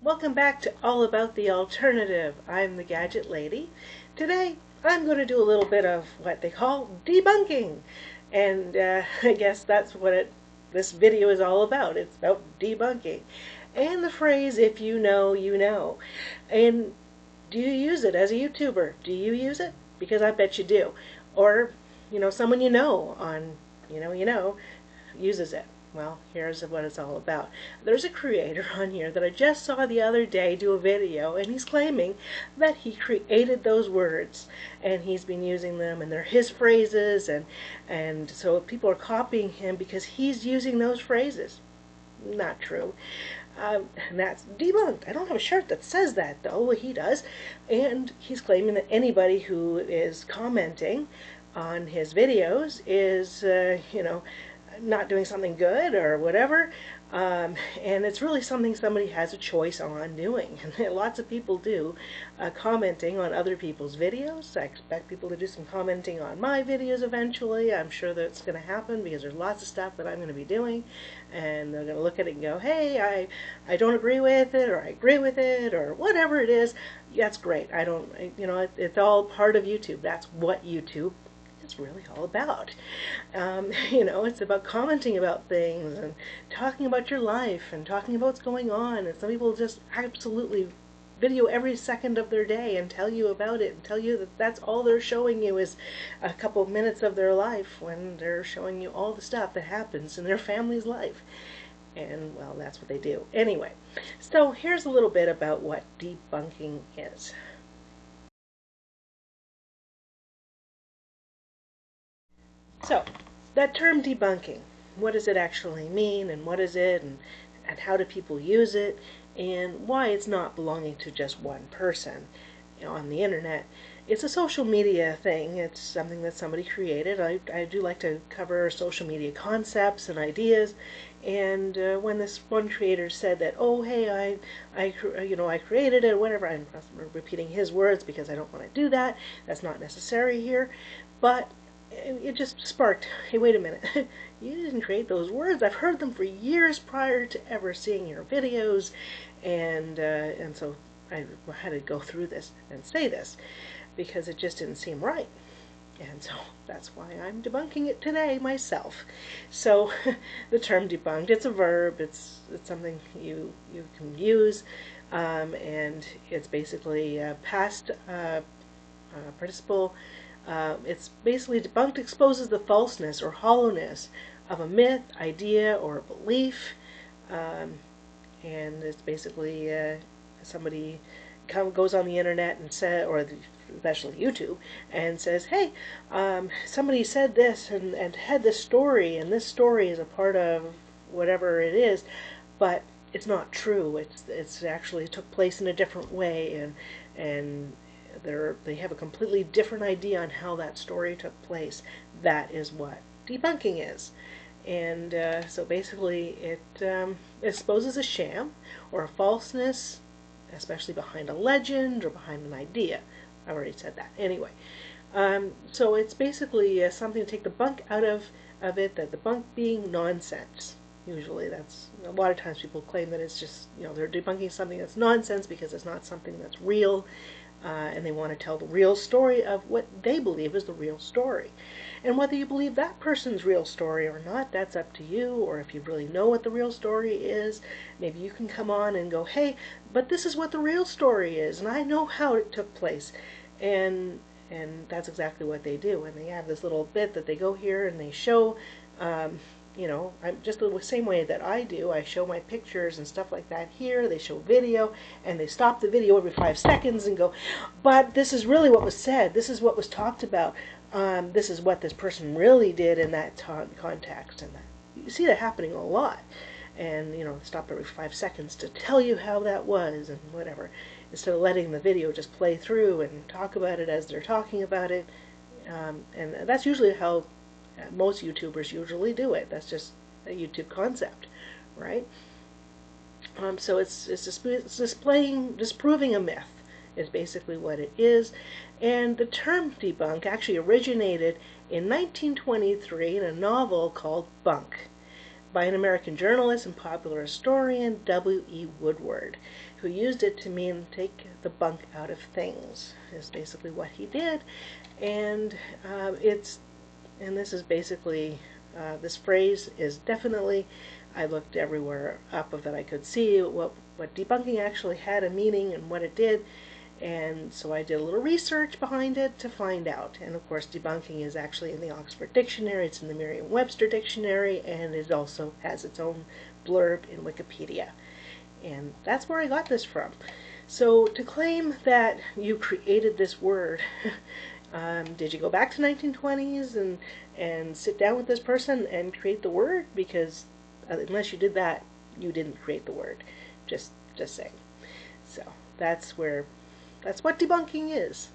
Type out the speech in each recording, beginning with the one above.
Welcome back to All About the Alternative. I'm the Gadget Lady. Today I'm going to do a little bit of what they call debunking. And I guess that's what this video is all about. It's about debunking. And the phrase, if you know, you know. And do you use it as a YouTuber? Do you use it? Because I bet you do. Or, someone on, uses it. Well, here's what it's all about. There's a creator on here that I just saw the other day do a video, and he's claiming that he created those words, and he's been using them, and they're his phrases, and so people are copying him because he's using those phrases. Not true. And that's debunked. I don't have a shirt that says that, though. Well, he does. And he's claiming that anybody who is commenting on his videos is, not doing something good or whatever, and it's really something somebody has a choice on doing. And lots of people do commenting on other people's videos. I expect people to do some commenting on my videos eventually. I'm sure that's going to happen because there's lots of stuff that I'm going to be doing, and they're going to look at it and go, hey, I don't agree with it, or I agree with it, or whatever it is. That's great. It's all part of YouTube. That's what YouTube is really all about. It's about commenting about things and talking about your life and talking about what's going on. And some people just absolutely video every second of their day and tell you about it and tell you that that's all they're showing you is a couple of minutes of their life when they're showing you all the stuff that happens in their family's life. And, well, that's what they do. Anyway, so here's a little bit about what debunking is. So, that term debunking, what does it actually mean, and what is it, and how do people use it, and why it's not belonging to just one person on the internet. It's a social media thing. It's something that somebody created. I do like to cover social media concepts and ideas, and when this one creator said that, oh, hey, I created it, whatever, I'm repeating his words because I don't want to do that. That's not necessary here, but it just sparked, hey, wait a minute, you didn't create those words. I've heard them for years prior to ever seeing your videos, and so I had to go through this and say this because it just didn't seem right. And so that's why I'm debunking it today myself. So the term debunked, it's a verb, it's something you can use, and it's basically past participle. It's basically debunked exposes the falseness or hollowness of a myth, idea, or belief, and it's basically somebody goes on the internet and says, or especially YouTube, and says, hey, somebody said this and had this story, and this story is a part of whatever it is, but it's not true. It's actually took place in a different way, and they have a completely different idea on how that story took place. That is what debunking is. And so basically it exposes a sham or a falseness, especially behind a legend or behind an idea. I've already said that. Anyway, so it's basically something to take the bunk out of it, that the bunk being nonsense. Usually that's, a lot of times people claim that it's just, they're debunking something that's nonsense because it's not something that's real. And they want to tell the real story of what they believe is the real story. And whether you believe that person's real story or not, that's up to you. Or if you really know what the real story is, maybe you can come on and go, hey, but this is what the real story is, and I know how it took place. And that's exactly what they do. And they have this little bit that they go here and they show, I'm just the same way that I do. I show my pictures and stuff like that here. They show video, and they stop the video every 5 seconds and go, but this is really what was said. This is what was talked about. This is what this person really did in that context. And you see that happening a lot. And, stop every 5 seconds to tell you how that was and whatever, instead of letting the video just play through and talk about it as they're talking about it. And that's usually how most YouTubers usually do it. That's just a YouTube concept, right? So it's disproving a myth is basically what it is. And the term debunk actually originated in 1923 in a novel called Bunk. by an American journalist and popular historian, W.E. Woodward, who used it to mean take the bunk out of things, is basically what he did. And this is basically, this phrase is definitely, I looked everywhere up of that I could see what debunking actually had a meaning and what it did. And so I did a little research behind it to find out. And of course, debunking is actually in the Oxford Dictionary, it's in the Merriam-Webster Dictionary, and it also has its own blurb in Wikipedia. And that's where I got this from. So to claim that you created this word, did you go back to 1920s and sit down with this person and create the word? Because unless you did that, you didn't create the word. Just saying. So that's what debunking is.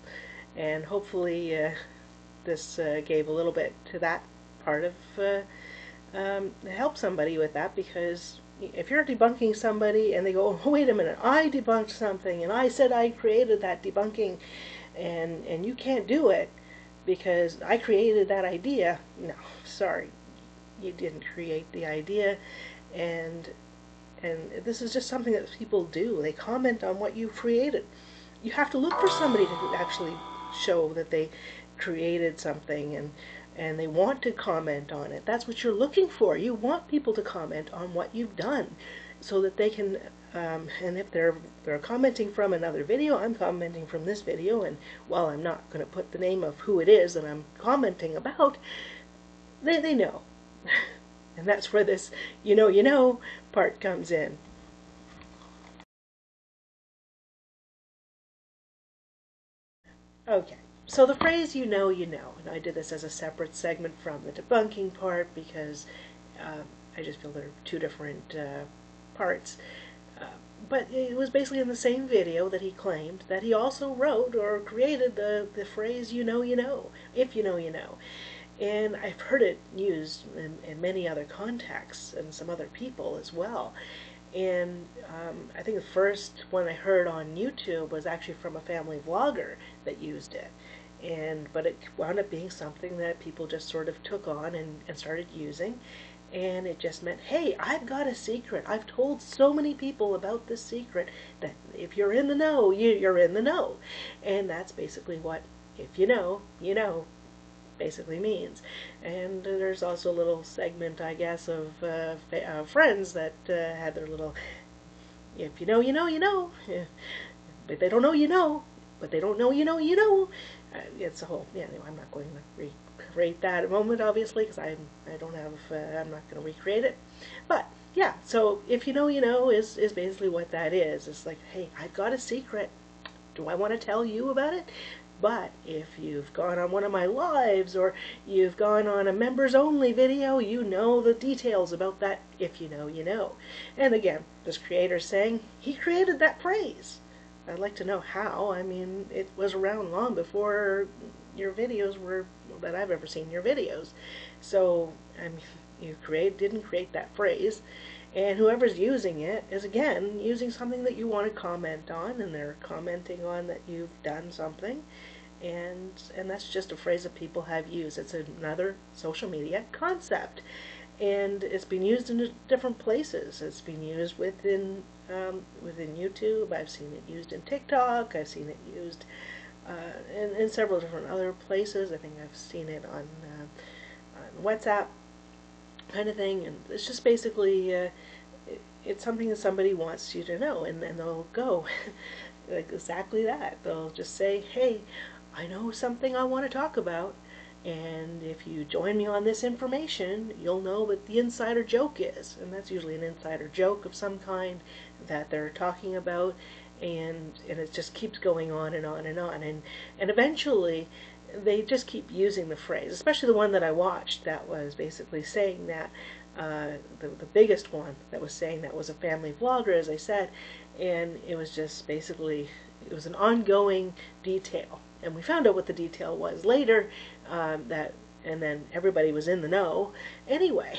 And hopefully this gave a little bit to that part of help somebody with that, because if you're debunking somebody and they go, oh, wait a minute, I debunked something and I said I created that debunking, and you can't do it because I created that idea. No, sorry, you didn't create the idea. And this is just something that people do. They comment on what you created. You have to look for somebody to actually show that they created something and they want to comment on it. That's what you're looking for. You want people to comment on what you've done so that they can, and if they're commenting from another video, I'm commenting from this video, and while I'm not going to put the name of who it is that I'm commenting about, they know. And that's where this you know part comes in. Okay, so the phrase you know, and I did this as a separate segment from the debunking part because I just feel they're two different parts. But it was basically in the same video that he claimed that he also wrote or created the phrase you know, if you know. And I've heard it used in many other contexts and some other people as well. And I think the first one I heard on YouTube was actually from a family vlogger that used it. But it wound up being something that people just sort of took on and started using. And it just meant, hey, I've got a secret. I've told so many people about this secret that if you're in the know, you're in the know. And that's basically what if you know, basically means. And there's also a little segment, I guess, of friends that had their little, if you know, you know, but they don't know, but they don't know, you know. It's a whole, anyway, I'm not going to recreate that at the moment, obviously, because I don't have, I'm not going to recreate it. But, yeah, so if you know is basically what that is. It's like, hey, I've got a secret. Do I want to tell you about it? But if you've gone on one of my lives or you've gone on a members only video, you know the details about that if you know. And again, this creator's saying he created that phrase. I'd like to know how. I mean, it was around long before your videos were, that I've ever seen your videos. So, I mean, you didn't create that phrase. And whoever's using it is, again, using something that you want to comment on, and they're commenting on that you've done something. And that's just a phrase that people have used. It's another social media concept. And it's been used in different places. It's been used within YouTube. I've seen it used in TikTok. I've seen it used in several different other places. I think I've seen it on WhatsApp kind of thing. And it's just basically it's something that somebody wants you to know, and then they'll go like exactly that. They'll just say, hey, I know something I want to talk about, and if you join me on this information, you'll know what the insider joke is. And that's usually an insider joke of some kind that they're talking about, and it just keeps going on and on and on. And eventually, they just keep using the phrase, especially the one that I watched that was basically saying that, the biggest one that was saying that was a family vlogger, as I said, and it was just basically, it was an ongoing detail. And we found out what the detail was later, and then everybody was in the know anyway.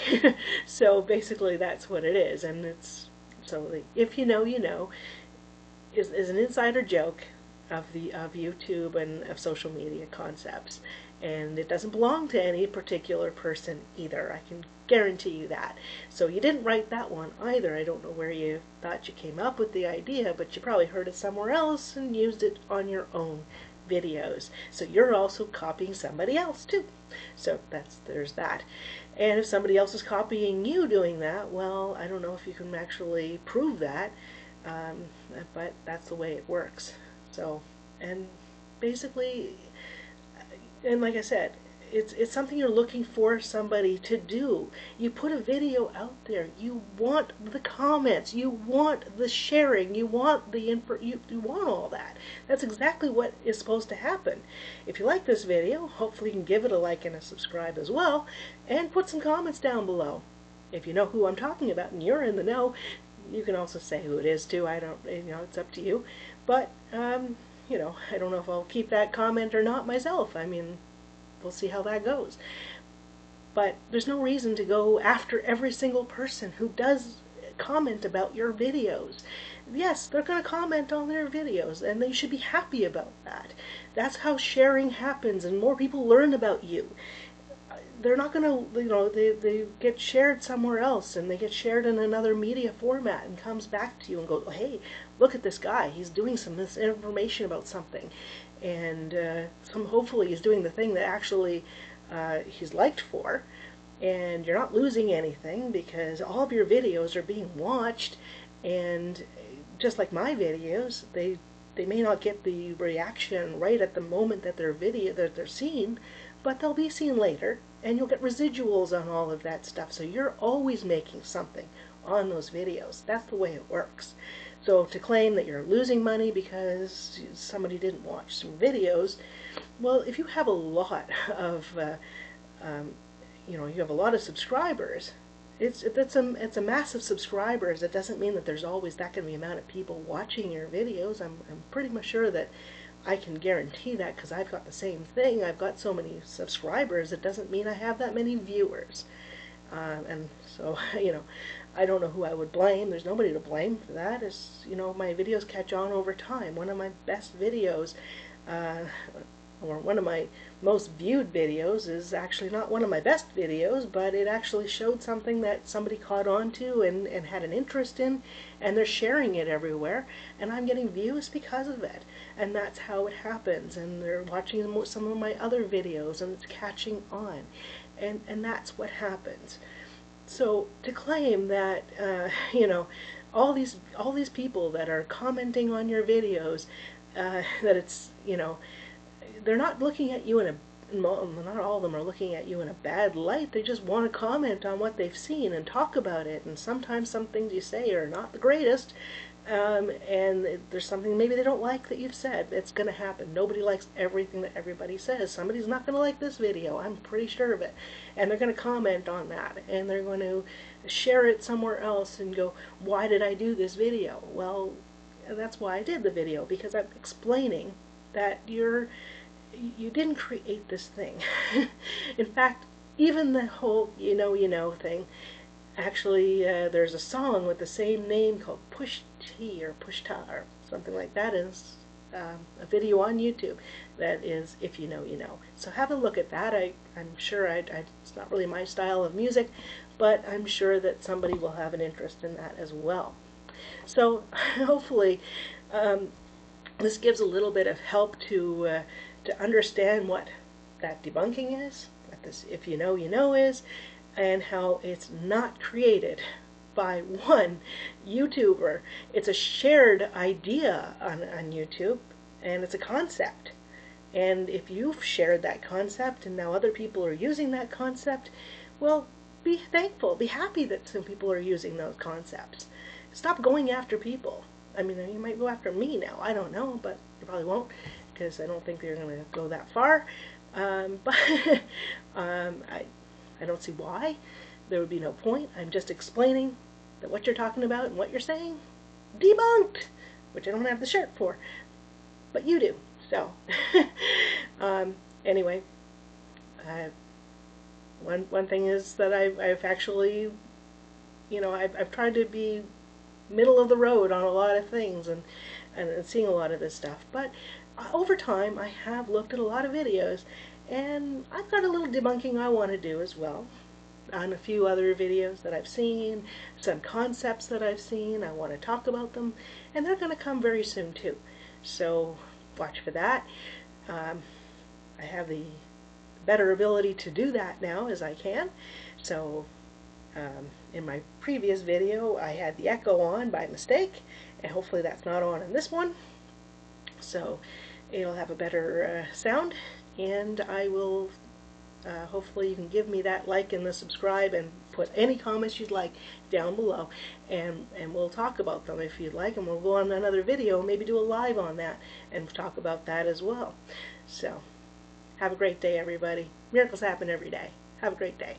So basically that's what it is. And it's, so if you know, is an insider joke of YouTube and of social media concepts. And it doesn't belong to any particular person either. I can guarantee you that. So you didn't write that one either. I don't know where you thought you came up with the idea, but you probably heard it somewhere else and used it on your own videos. So you're also copying somebody else too. So there's that. And if somebody else is copying you doing that, well, I don't know if you can actually prove that, um, but that's the way it works. So, and basically, and like I said, it's something you're looking for somebody to do. You put a video out there, you want the comments, you want the sharing, you want the you want all that. That's exactly what is supposed to happen. If you like this video, hopefully you can give it a like and a subscribe as well, and put some comments down below. If you know who I'm talking about and you're in the know, you can also say who it is too. I don't, it's up to you. But I don't know if I'll keep that comment or not myself. I mean, we'll see how that goes. But there's no reason to go after every single person who does comment about your videos. Yes, they're going to comment on their videos, and they should be happy about that. That's how sharing happens, and more people learn about you. They're not going to, they get shared somewhere else, and they get shared in another media format and comes back to you and goes, oh, hey, look at this guy. He's doing some misinformation about something. And hopefully he's doing the thing that actually he's liked for. And you're not losing anything because all of your videos are being watched. And just like my videos, they may not get the reaction right at the moment that they're seen, but they'll be seen later, and you'll get residuals on all of that stuff. So you're always making something on those videos. That's the way it works. So to claim that you're losing money because somebody didn't watch some videos, well, if you have a lot of, you have a lot of subscribers, it's a massive subscribers. It doesn't mean that there's always that going to be amount of people watching your videos. I'm pretty much sure that I can guarantee that because I've got the same thing. I've got so many subscribers. It doesn't mean I have that many viewers. And so, I don't know who I would blame. There's nobody to blame for that. My videos catch on over time. One of my best videos, or one of my most viewed videos, is actually not one of my best videos, but it actually showed something that somebody caught on to and had an interest in, and they're sharing it everywhere, and I'm getting views because of it. And that's how it happens. And they're watching some of my other videos, and it's catching on. And that's what happens. So to claim that all these people that are commenting on your videos, that it's they're not looking at you not all of them are looking at you in a bad light. They just want to comment on what they've seen and talk about it. And sometimes some things you say are not the greatest. And there's something maybe they don't like that you've said. It's going to happen. Nobody likes everything that everybody says. Somebody's not going to like this video. I'm pretty sure of it. And they're going to comment on that. And they're going to share it somewhere else and go, why did I do this video? Well, that's why I did the video, because I'm explaining that you didn't create this thing. In fact, even the whole thing, actually, there's a song with the same name called Push T or Push Ta or something like that. Is a video on YouTube that is If You Know, You Know. So have a look at that. I'm sure it's not really my style of music, but I'm sure that somebody will have an interest in that as well. So hopefully this gives a little bit of help to understand what that debunking is, what this If You Know, You Know is, and how it's not created by one YouTuber. It's a shared idea on YouTube, and it's a concept. And if you've shared that concept and now other people are using that concept, well, be thankful, be happy that some people are using those concepts. Stop going after people. I mean, you might go after me now, I don't know, but you probably won't, because I don't think they're going to go that far. But I don't see why. There would be no point. I'm just explaining that what you're talking about and what you're saying, debunked, which I don't have the shirt for, but you do. So, anyway, one thing is that I've actually, I've tried to be middle of the road on a lot of things and seeing a lot of this stuff. But over time, I have looked at a lot of videos, And I've got a little debunking I want to do as well on a few other videos that I've seen, some concepts that I've seen. I want to talk about them, and they're going to come very soon too. So watch for that. I have the better ability to do that now as I can. So in my previous video I had the echo on by mistake, and hopefully that's not on in this one. So it'll have a better sound, and I will hopefully you can give me that like and the subscribe and put any comments you'd like down below, and we'll talk about them if you'd like, and we'll go on another video, maybe do a live on that and talk about that as well. So have a great day, everybody. Miracles happen every day. Have a great day.